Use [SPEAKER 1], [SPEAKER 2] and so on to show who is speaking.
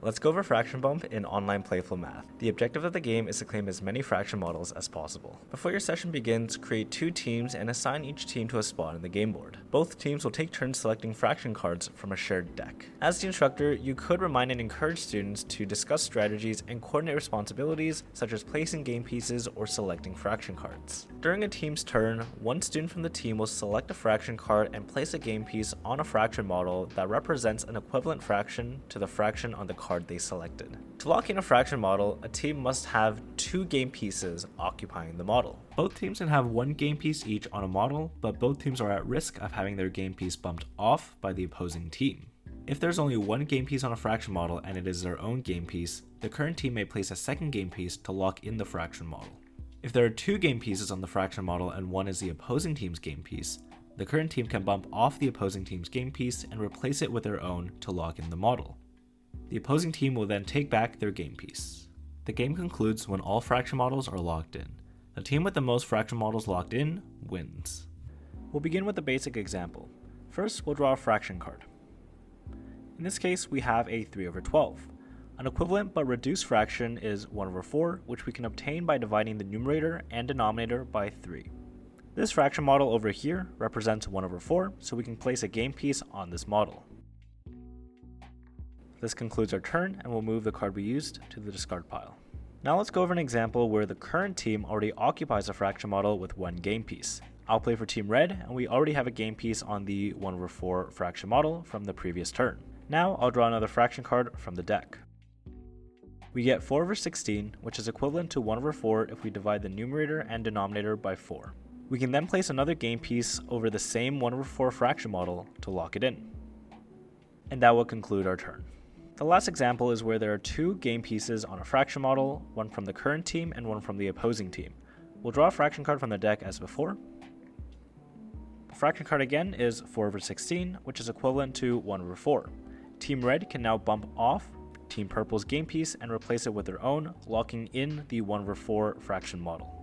[SPEAKER 1] Let's go over fraction bump in online Playful math. The objective of the game is to claim as many fraction models as possible. Before your session begins, create 2 teams and assign each team to a spot in the game board. Both teams will take turns selecting fraction cards from a shared deck. As the instructor, you could remind and encourage students to discuss strategies and coordinate responsibilities such as placing game pieces or selecting fraction cards. During a team's turn, one student from the team will select a fraction card and place a game piece on a fraction model that represents an equivalent fraction to the fraction on the card they selected. To lock in a fraction model, a team must have 2 game pieces occupying the model. Both teams can have 1 game piece each on a model, but both teams are at risk of having their game piece bumped off by the opposing team. If there's only 1 game piece on a fraction model and it is their own game piece, the current team may place a second game piece to lock in the fraction model. If there are 2 game pieces on the fraction model and one is the opposing team's game piece, the current team can bump off the opposing team's game piece and replace it with their own to lock in the model. The opposing team will then take back their game piece. The game concludes when all fraction models are locked in. The team with the most fraction models locked in wins. We'll begin with a basic example. First, we'll draw a fraction card. In this case, we have a 3/12. An equivalent but reduced fraction is 1/4, which we can obtain by dividing the numerator and denominator by 3. This fraction model over here represents 1/4, so we can place a game piece on this model. This concludes our turn, and we'll move the card we used to the discard pile. Now let's go over an example where the current team already occupies a fraction model with 1 game piece. I'll play for Team Red, and we already have a game piece on the 1/4 fraction model from the previous turn. Now I'll draw another fraction card from the deck. We get 4/16, which is equivalent to 1/4 if we divide the numerator and denominator by 4. We can then place another game piece over the same 1/4 fraction model to lock it in. And that will conclude our turn. The last example is where there are 2 game pieces on a fraction model, one from the current team and one from the opposing team. We'll draw a fraction card from the deck as before. The fraction card again is 4/16, which is equivalent to 1/4. Team Red can now bump off Team Purple's game piece and replace it with their own, locking in the 1/4 fraction model.